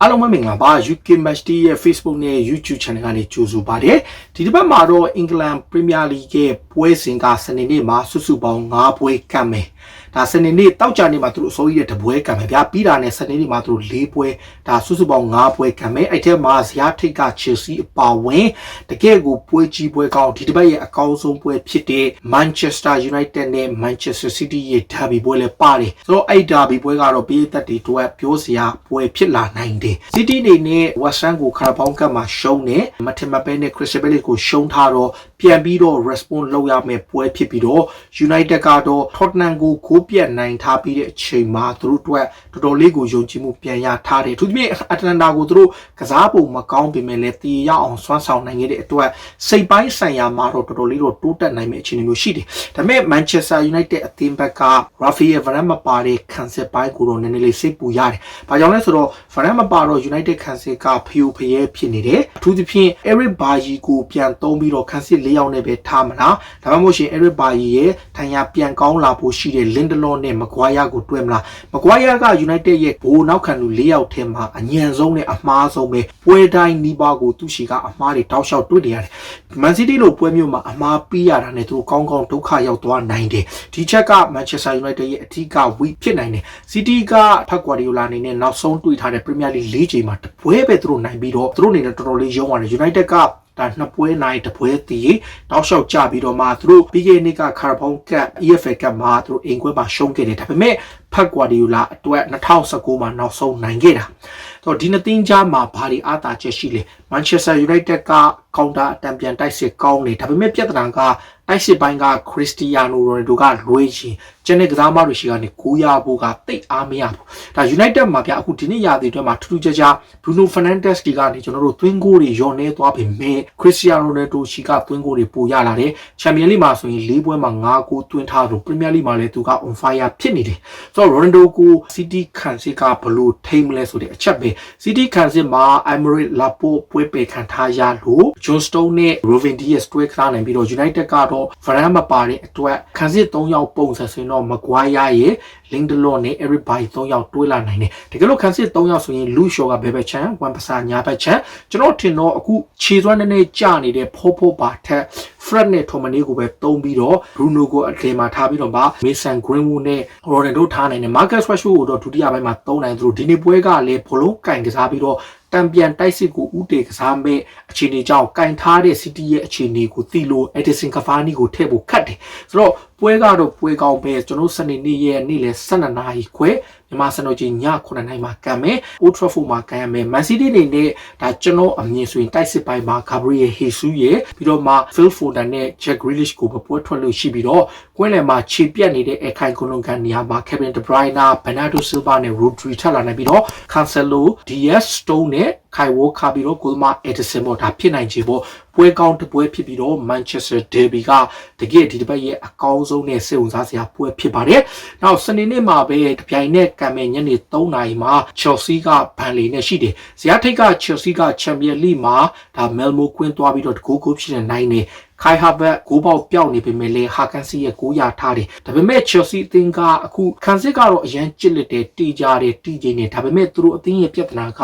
အားလုံးပဲမင်္ဂလာပါ UK Match Day ရဲ့ Facebook နဲ့ YouTube Channel ကနေကြိုဆိုပါတယ်ဒီတစ်ပတ်မှာတော့ England Premier League ရဲ့ပွဲစဉ်ကစနေနေ့မှာစုစုပေါင်း9ပွဲကမ်းမယ်ဒါစနေနေ့တောက်ကြနေ့မှာသူတို့အစိုးရတဲ့တပွဲကမ်းမယ်ဗျာပြီးတာနဲ့စနေနေ့မှာသူတို့4ပွဲဒါစုစုပေါင်း9ပွဲကမ်းမယ်အဲ့ထဲမှာဇယားထိတ်က Chelsea အပါဝင်တကယ်ကိုပွဲကြီးပွဲကောင်းဒီတစ်ပတ်ရဲ့အကောင်းဆုံးပွဲဖြစ်တဲ့ Manchester United နဲ့ Manchester City ရဲ့ derby ပွဲလည်းပါတယ်ဆိုတော့အဲ့ derby ပွဲကတော့ပြည်သက်တွေတို့ပြောစရာပွဲဖြစ်လာနိုင်တယ် City နေနဲ့ West Ham ကိုခါပေါင်းကပ်မှာရှုံးတယ်မထင်မပဲနဲ့ Crystal Palace ကိုရှုံးထားတော့ပြန်ပြီးတော့ response လုပ်ရမယ်ပွဲဖြစ်ပြီးတော့ United ကတော့ Tottenham ကိုဂိုးပြတ်နိုင်ထားပြီးတဲ့အချိန်မှာသူတို့တော်တော်လေးကိုယုံကြည်မှုပြန်ရထားတယ်သူတို့ Atlanta ကိုသူတို့ကစားပုံမကောင်းပေမဲ့လည်းတည်ရအောင်စွမ်းဆောင်နိုင်ခဲ့တဲ့အတွက်စိတ်ပိုင်းဆိုင်ရာမှာတော့တော်တော်လေးတော့တိုးတက်နိုင်မယ့်အခြေအနေမျိုးရှိတယ်ဒါပေမဲ့ Manchester United အသင်းဘက်က Rafael Varane မပါတဲ့ခံစစ်ပိုင်းကိုတော့နည်းနည်းလေးစိတ်ပူရတယ်ဘာကြောင့်လဲဆိုတော့ Varane မပါတော့ United ခံစစ်ကဖျို့ဖျဲဖြစ်နေတယ်အထူးသဖြင့် Eric Bailly ကိုပြန်သုံးပြီးတော့ခံစစ်၄ယောက်နဲ့ပဲထားမလားဒါမှမဟုတ်ရှင် Eric Bailly ရဲ့ထိုင်ရပြန်ကောင်းလာဖို့ရှိတဲ့ Lindelof နဲ့ Maguire ကိုတွဲမလား Maguire က United ရဲ့ဘိုးနောက်ခံလူ၄ယောက်ထဲမှာအညံဆုံးနဲ့အမှားဆုံးပဲပွဲတိုင်းနီးပါးကိုသူ့ရှိကအမှားတွေတောက်လျှောက်တွေ့နေရတယ် Man City လိုပွဲမျိုးမှာအမှားပြီးရတာနဲ့သူကောင်းကောင်းဒုက္ခရောက်သွားနိုင်တယ်ဒီချက်က Manchester United ရဲ့အထူးက weak ဖြစ်နိုင်တယ် City ကဖက် Guardiola အနေနဲ့နောက်ဆုံးတွေ့ထားတဲ့ Premier League ၄ချိန်မှာတပွဲပဲသူတို့နိုင်ပြီးတော့သူတို့အနေနဲ့တော်တော်လေးရုံးရတယ် United ကဒါနှစ်ပွဲနိုင်တစ်ပွဲတည်တောက်လျှောက်ကြပြီးတော့မှသူတို့ပြီးခဲ့တဲ့နှစ်ကခါရပေါင်းကပ် EFL ကပ်မှာသူတို့အိမ်ခွဲမှာရှုံးခဲ့တယ်ဒါပေမဲ့ဖက် Guardiola အတွက်2019မှာနောက်ဆုံးနိုင်ခဲ့တာဆိုတော့ဒီနှစ်သင်းကြားမှာဘာတွေအားသာချက်ရှိလဲ Manchester United ကကောင်တာအတံပြန်တိုက်စစ်ကောင်းနေဒါပေမဲ့ပြဿနာကတိုက်စစ်ပိုင်းက Cristiano Ronaldo ကလွေးချင်ကျန်တဲ့ကစားမတွေရှိကနေကိုရဖို့ကတိတ်အားမရဘူးဒါ United မှာဗျအခုဒီနေ့ရာသီအတွင်းမှာထူးထူးခြားခြား Bruno Fernandes ဒီကနေကျွန်တော်တို့သွင်းဂိုးတွေယောနေသွားပြီမဲ့ Cristiano Ronaldo ရှိကသွင်းဂိုးတွေပိုရလာတယ် Champions League မှာဆိုရင်၄ပွဲမှာ5ဂိုးသွင်းထားလို့ Premier League မှာလည်းသူက on fire ဖြစ်နေတယ်ဆိုတော့ Ronaldo ကို City ခံစစ်ကဘလို့ထိမ့်မလဲဆိုတဲ့အချက်ပဲ City ခံစစ်မှာ Emirates Laporte ပွဲပယ်ခံထားရလို့ John Stones နဲ့ Ruben Dias တွဲခါနိုင်ပြီးတော့ United ကတော့ Varane မပါတဲ့အတွက်ခံစစ်3ယောက်ပုံစံဆိုရင်တော့ Maguire ရဲ့ Lindelof နဲ့ Eric Bailly 3ယောက်တွဲလာနိုင်တယ်တကယ်လို့ခံစစ်3ယောက်ဆိုရင် Luke Shaw ကဘယ်ဘက်ချမ်းဝန်ပစာညာဘက်ချမ်းကျွန်တော်ထင်တော့အခုခြေစွမ်းနည်းနည်းကျနေတဲ့ဖိုးပါထက် Fred နဲ့ Tomine ကိုပဲတုံးပြီးတော့ Bruno ကိုအထဲမှာထားပြီးတော့ Mason Greenwood နဲ့ Ronaldo ထားနိုင်တယ် Marcus Rashford ကိုတော့ဒုတိယပိုင်းမှာသုံးနိုင်သူတို့ဒီနေ့ပွဲကလည်းဘလုံးကင်ကစားပြီးတော့တံပြန်တိုက်စစ်ကိုဥတေကစားမဲ့အခြေအနေကြောင့်ကင်ထားတဲ့ City ရဲ့အခြေအနေကိုသိလို့ Edison Cavani ကိုထည့်ဖို့ခတ်တယ်ဆိုတော့ပွဲကတော့ပွဲကောင်းပဲကျွန်တော်စနေနေ့ရဲ့နေ့လဲ12နာရီခွဲမြန်မာစံတော်ချိန်ည9နာရီမှာကံမယ် Old Trafford မှာကံရမယ် Man City နေနဲ့ဒါကျွန်တော်အမြင်ဆိုရင်တိုက်စစ်ပိုင်းမှာ Gabriel Jesus ရဲ့ပြီးတော့မှ Phil Foden နဲ့ Jack Grealish ကိုပွဲထွက်လို့ရှိပြီးတော့ကွင်းလယ်မှာခြေပြတ်နေတဲ့အခိုင်ကွန်လွန်ကန်နေရာမှာ Kevin De Bruyne, Bernardo Silva နဲ့ Rodri ထပ်လာနေပြီးတော့ Cancelo, Diaz, Stone နဲ့ Kai Walker ပြီးတော့ကိုယ်မ Edison ပေါ့ဒါဖြစ်နိုင်ချေပေါ့ပွဲကောင်းတစ်ပွဲဖြစ်ပြီးတော့ Manchester Derby ကတကယ်ဒီတစ်ပတ်ရဲ့အကောင်းဆုံးနဲ့စိတ်ဝင်စားစရာပွဲဖြစ်ပါတယ်။နောက်စနေနေ့မှာပဲတပြိုင်နက်ကံမဲ့ညနေ3နာရီမှာ Chelsea ကဘန်လီနဲ့ရှိတယ်။ဇယားထိတ်က Chelsea က Champions League မှာဒါ Malmo ကွင်းသွားပြီးတော့ဂိုးဖြစ်နေနိုင်နေခိုင်ဟာဘက်ဂိုးပေါက်ပြောက်နေပေမဲ့လေဟာကန်စီရဲ့ဂိုးရထားတယ်ဒါပေမဲ့ Chelsea အသင်းကအခုခံစစ်ကတော့အရန်ကျစ်လက်တယ်တီကြတယ်တီကျင်းနေဒါပေမဲ့သူတို့အသင်းရဲ့ပြဿနာက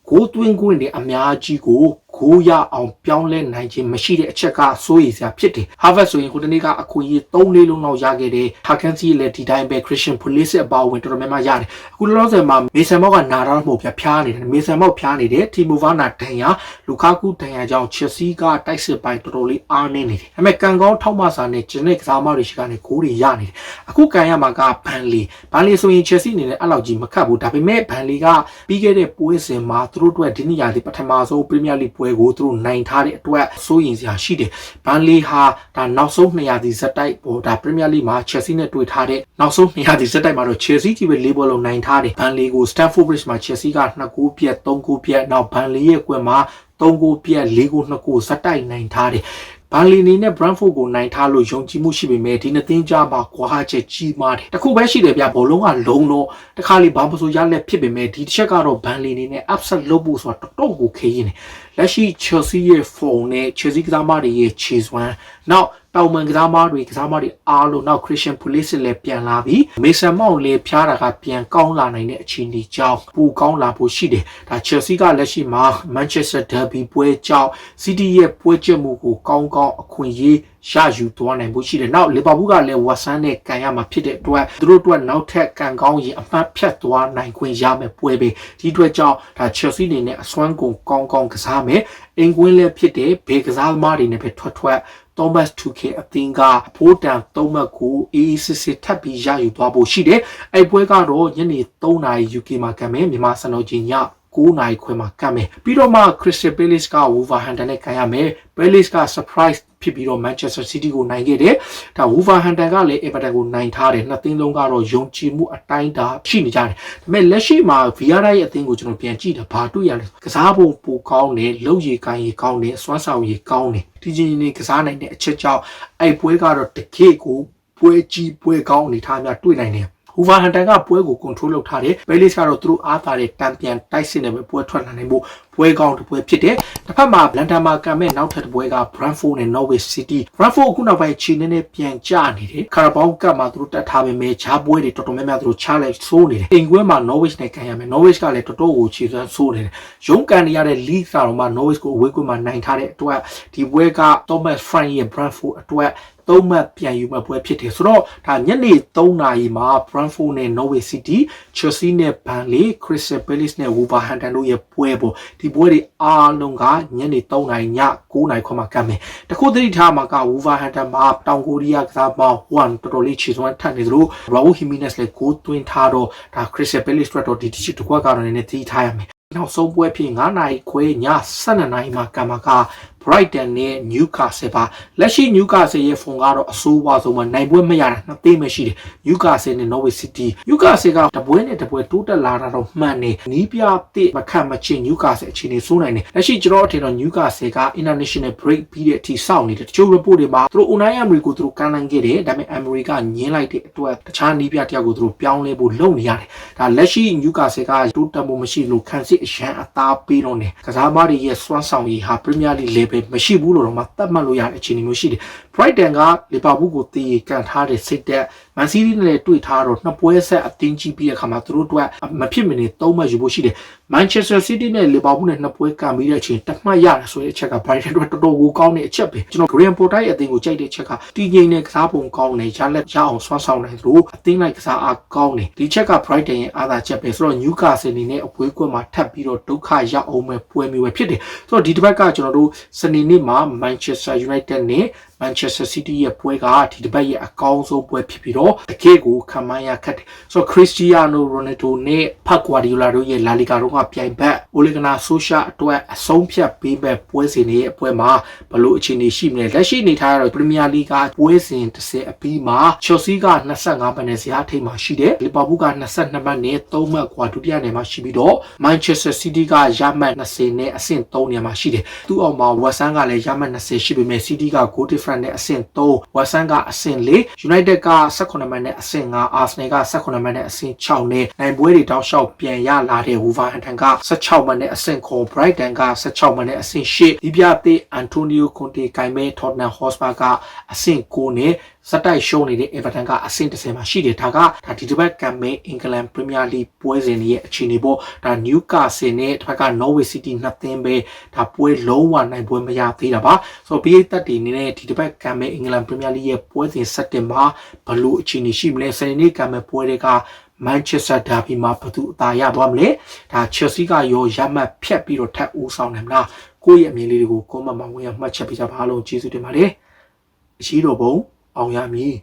ဂိုးသွင်းခွင့်တွေအများကြီးကိုဂိုးရအောင်ပြောင်းလဲနိုင်ခြင်းမရှိတဲ့အချက်ကစိုးရိမ်စရာဖြစ်တယ်။ Harvard ဆိုရင်ခုတနေ့ကအခွင့်အရေး3-4လုံးလောက်ရခဲ့တယ်။ Hakansi လည်းဒီတိုင်းပဲ Christian Pulisic အပါအဝင်တော်တော်များများရတယ်။အခုလောလောဆယ်မှာ Mason Mount ကနာတော့မဟုတ်ပြဖျားနေတယ်။ Mason Mount ဖျားနေတယ်။ Timo Werner ဒဏ်ရာ Lukaku ဒဏ်ရာကြောင့် Chelsea ကတိုက်စစ်ပိုင်းတော်တော်လေးအားနေတယ်။ဒါပေမဲ့ကန်ကောင်းထောက်မစာနဲ့ကျန်တဲ့ကစားမတွေရှိကနေဂိုးတွေရနေတယ်။အခုကန်ရမှာကဘန်လီဆိုရင် Chelsea အနေနဲ့အဲ့လောက်ကြီးမခတ်ဘူး။ဒါပေမဲ့ဘန်လီကပြီးခဲ့တဲ့ပွဲစဉ်မှာသူတို့အတွက်ဒီနေ့ရာသီပထမဆုံး Premier League ပွဲကိုသူတို့နိုင်ထားတဲ့အတွက်စိုးရင်စရာရှိတယ်။ဘန်လီဟာဒါနောက်ဆုံး200ရာသီဇက်တိုက်ပေါ်ဒါ Premier League မှာ Chelsea နဲ့တွေ့ထားတဲ့နောက်ဆုံး200ရာသီဇက်တိုက်မှာတော့ Chelsea ကြီးပဲ4ပွဲလုံးနိုင်ထားတယ်။ဘန်လီကို Stamford Bridge မှာ Chelsea က2ဂိုးပြတ်3ဂိုးပြတ်နောက်ဘန်လီရဲ့ကွင်းမှာ3ဂိုးပြတ်4ဂိုး2ဂိုးဇက်တိုက်နိုင်ထားတယ်။ဘန်လီနီနဲ့ Brentford ကိုနိုင်ထားလို့ယုံကြည်မှုရှိပေမဲ့ဒီနှစ်သင်းကြားမှာကွာဟချက်ကြီးမားတယ်။တခုပဲရှိတယ်ဗျဘောလုံးကလုံးတော့တခါလေဘာမဆိုရလက်ဖြစ်ပေမဲ့ဒီတစ်ချက်ကတော့ဘန်လီနီနဲ့ upset လုပ်ဖို့ဆိုတာတော်တော်ကိုခေးရင်တယ်။လက်ရှိ Chelsea ရဲ့ form နဲ့ Chelsea ကစားမတွေရဲ့ခြေစွမ်းနောက်ပ တောင်မန်ကစားတွေအားလုံးနောက် Christian Police လည်းပြန်လာပြီး Mason Mount လည်းဖျားတာကပြန်ကောင်းလာနိုင်တဲ့အခြေအနေကြောင့်ပိုကောင်းလာဖို့ရှိတယ်ဒါ Chelsea ကလက်ရှိမှာ Manchester Derby ပွဲကြောင့် City ရဲ့ပွဲချက်မှုကိုကောင်းအခွင့်အရေးရယူသွားနိုင်ဖို့ရှိတယ်နောက် Liverpool ကလည်း Watson နဲ့ကန်ရမှာဖြစ်တဲ့အတွက်သူတို့အတွက်နောက်ထပ်ကန်ကောင်းရင်အမှတ်ဖြတ်သွားနိုင်ခွင့်ရမယ်ပွဲပဲဒီအတွက်ကြောင့်ဒါ Chelsea အနေနဲ့အစွမ်းကုန်ကောင်းကစားမယ်အင်ကွင်းလည်းဖြစ်တဲ့ဘေကစားသမားတွေနဲ့ပဲထွက် Thomas Tuchel အသင်းကဖိုးတန်3မှတ်ကိုအေးစစ်စစ်ထပ်ပြီးရယူသွားဖို့ရှိတယ်အဲ့ပွဲကတော့ညနေ3နာရီ UK မှာကမယ်မြန်မာစံတော်ချိန်ည9နာရီခွဲမှာကမယ်ပြီးတော့မှ Crystal Palace က Wolverhampton နဲ့ကန်ရမယ် Palace က surprise ဖြစ်ပြီးတော့ Manchester City ကိုနိုင်ခဲ့တယ်ဒါ Wolverhampton ကလည်း Everton ကိုနိုင်ထားတယ်နှစ်သင်းလုံးကတော့ယုံကြည်မှုအတိုင်းတာရှိနေကြတယ်ဒါပေမဲ့လက်ရှိမှာ Villarreal ရဲ့အသင်းကိုကျွန်တော်ပြန်ကြည့်တာဘာတွေ့ရလဲကစားပုံပိုကောင်းတယ်လုံရည်ကိုင်းရည်ကောင်းတယ်စွမ်းဆောင်ရည်ကောင်းတယ်ဒီချင်းနေကစားနိုင်တဲ့အချက်ကြောင့်အဲ့ပွဲကတော့တကယ့်ကိုပွဲကြီးပွဲကောင်းအနေထားများတွေ့နိုင်တယ်Wolverhampton ကပွဲကို control လုပ်ထားတယ် Palace ကတော့သူတို့အားသာတဲ့တံပြန်တိုက်စစ်နေပဲပွဲထွက်လာနိုင်ဖို့ပွဲကောင်းတစ်ပွဲဖြစ်တယ်တစ်ဖက်မှာ London မှာကံမဲ့နောက်ထပ်တစ်ပွဲက Brentford နဲ့ Norwich City Brentford ခုနောက်ပိုင်းခြေနေပြန်ကျနေတယ် Carabao Cup မှာသူတို့တက်ထားပေမဲ့ခြားပွဲတွေတော်တော်များများသူတို့ချလိုက်ဆိုးနေတယ်အိမ်ကွင်းမှာ Norwich နဲ့ကန်ရမယ် Norwich ကလည်းတော်တော်ကိုခြေစွမ်းဆိုးနေတယ်ရုံးကန်နေရတဲ့ League စာတော့မှ Norwich ကိုအဝေးကွင်းမှာနိုင်ထားတဲ့အတွက်ဒီပွဲက Thomas Frank ရဲ့ Brentford အတွက်3မှတ်ပြန်ယူမဲ့ပွဲဖြစ်တယ်ဆိုတော့ဒါညနေ3နာရီမှာ Brentford နဲ့ Norwich City Chelsea နဲ့ Burnley Crystal Palace နဲ့ Wolverhampton တို့ရဲ့ပွဲပေါ့ဒီပွဲတွေအားလုံးကညနေ3နာရီည9နာရီခွဲမှာကမ်းမယ်တခုသတိထားမှာက Wolverhampton မှာတောင်ကိုရီးယားကစားမ1တော်တော်လေးခြေစွမ်းထက်နေသလို Raul Jimenez လည်းဂိုးသွင်းထားတော့ဒါ Crystal Palace အတွက်တော့ဒီတစ်ချက်တစ်ခွက်ကတော့နည်းနည်းသတိထားရမယ်နောက်ဆုံးပွဲဖြစ်9နာရီခွဲည12နာရီမှာကမ်းမှာကBrighton နဲ့ Newcastle ပါလက်ရှိ Newcastle ရဲ့ဖုန်းကတော့အဆိုးဝါးဆုံးမှာနိုင်ပွဲမရတာနှစ်သိမ်းမရှိတယ် Newcastle နဲ့ Norwich City Newcastle ကတပွဲနဲ့တပွဲတိုးတက်လာတာတော့မှန်နေနီးပြတဲ့မခန့်မချင်း Newcastle အခြေအနေဆိုးနိုင်တယ်လက်ရှိကျွန်တော်အထင်တော့ Newcastle က international break ပြီးတဲ့အထိစောင့်နေတယ်တချို့ report တွေမှာသူတို့ Unai Emery ကိုသူတို့ကန်နိုင်ခဲ့တယ်ဒါပေမဲ့ Emery ကညင်းလိုက်တဲ့အတွက်တခြားနီးပြတယောက်ကိုသူတို့ပြောင်းလဲဖို့လုပ်နေရတယ်ဒါလက်ရှိ Newcastle ကတိုးတက်မှုမရှိလို့ခံစစ်အရန်အသားပေးတော့နေကစားသမားတွေရဲ့စွမ်းဆောင်ရည်ဟာ Premier League level မရှိဘူးလို့တော့မှသတ်မှတ်လို့ရတဲ့အခြေအနေမျိုးရှိတယ် Brighton က Liverpool ကိုတီးကန်ထားတဲ့စိတ်သက် Man City နဲ့တွေ့ထားတော့နှစ်ပွဲဆက်အတင်းကြီးပြီးတဲ့အခါမှာသူတို့အတွက်မဖြစ်မနေ3မှတ်ယူဖို့ရှိတယ် Manchester City နဲ့ Liverpool နဲ့နှစ်ပွဲကန်ပြီးတဲ့အချိန်တစ်မှတ်ရတယ်ဆိုတဲ့အချက်က Brighton အတွက်တော်တော်ကိုကောင်းတဲ့အချက်ပဲကျွန်တော် Graham Potter ရဲ့အသင်းကိုကြိုက်တဲ့အချက်ကတည်ငြိမ်တဲ့ကစားပုံကောင်းတယ်ရလက်ရအောင်ဆွမ်းဆောင်နိုင်သလိုအသင်းလိုက်ကစားအားကောင်းတယ်ဒီချက်က Brighton ရဲ့အားသာချက်ပဲဆိုတော့ Newcastle အနေနဲ့အပွဲကွက်မှာထပ်ပြီးတော့ဒုက္ခရောက်အောင်ပဲပွဲမျိုးပဲဖြစ်တယ်ဆိုတော့ဒီတစ်ပတ်ကကျွန်တော်တို့စနေနေ့မှာ Manchester United နဲ့Manchester City ရဲ့ပွဲကဒီတစ်ပတ်ရဲ့အကောင်းဆုံးပွဲဖြစ်ပြီးတော့တကယ့်ကိုခံမှန်းရခက်တယ်ဆိုတော့ Cristiano Ronaldo နဲ့ Pep Guardiola တို့ရဲ့ La Liga တို့ကပြိုင်ဘက် Ole Gunnar Solskjaer အတွက်အဆုံးဖြတ်ပေးမဲ့ပွဲစဉ်တွေရဲ့ပွဲမှာဘလို့အခြေအနေရှိမလဲလက်ရှိနေထားရတော့ Premier League ကပွဲစဉ်30အပြီးမှာ Chelsea က25မှတ်နဲ့ဇယားထိပ်မှာရှိတယ် Liverpool က22မှတ်နဲ့3မှတ်กว่าဒုတိယနေရာမှာရှိပြီးတော့ Manchester City ကရမှတ်20နဲ့အဆင့်3နေရာမှာရှိတယ်သူ့အောက်မှာ West Ham ကလည်းရမှတ်20ရှိပေမဲ့ City က goal difference နဲ့အဆင့်3 West Ham ကအဆင့်4 United က18မှတ်နဲ့အဆင့်5 Arsenal က18မှတ်နဲ့အဆင့်6နဲ့နိုင်ပွဲတွေတောက်လျှောက်ပြန်ရလာတဲ့ Wolverhampton က16မှတ်နဲ့အဆင့်9 Brighton က16မှတ်နဲ့အဆင့်8ဒီပြတဲ့ Antonio Conte ကိုင်မဲ့ Tottenham Hotspur ကအဆင့်9နဲ့စတိုက်ရှုံးနေတဲ့ Everton ကအဆင့်10မှာရှိတယ်ဒါကဒီတစ်ပတ်ကံမဲ့ England Premier League ပွဲစဉ်ရဲ့အခြေအနေပေါ့ဒါ Newcastle နဲ့တစ်ဖက်က Norwich City နှစ်သင်းပဲဒါပွဲလုံးဝနိုင်ပွဲမရသေးတာပါဆိုတော့ BA တက်တီနေနဲ့ဒီတစ်ပတ်ကံမဲ့ England Premier League ရဲ့ပွဲစဉ်7မှာဘလို့အခြေအနေရှိမလဲစနေနေ့ကံမဲ့ပွဲတွေကManchester Derby မှာဘသူအသာရသွားမလဲဒါ Chelsea ကရောရမှတ်ဖြတ်ပြီးတော့ထပ်ဦးဆောင်နေမလားကိုယ့်ရဲ့အမြင်လေးတွေကို comment မှာဝင်ရမှတ်ချက်ပေးကြပါလို့ကျေးဇူးတင်ပါတယ်အရှိတော်ဘုံအောင်ရမည်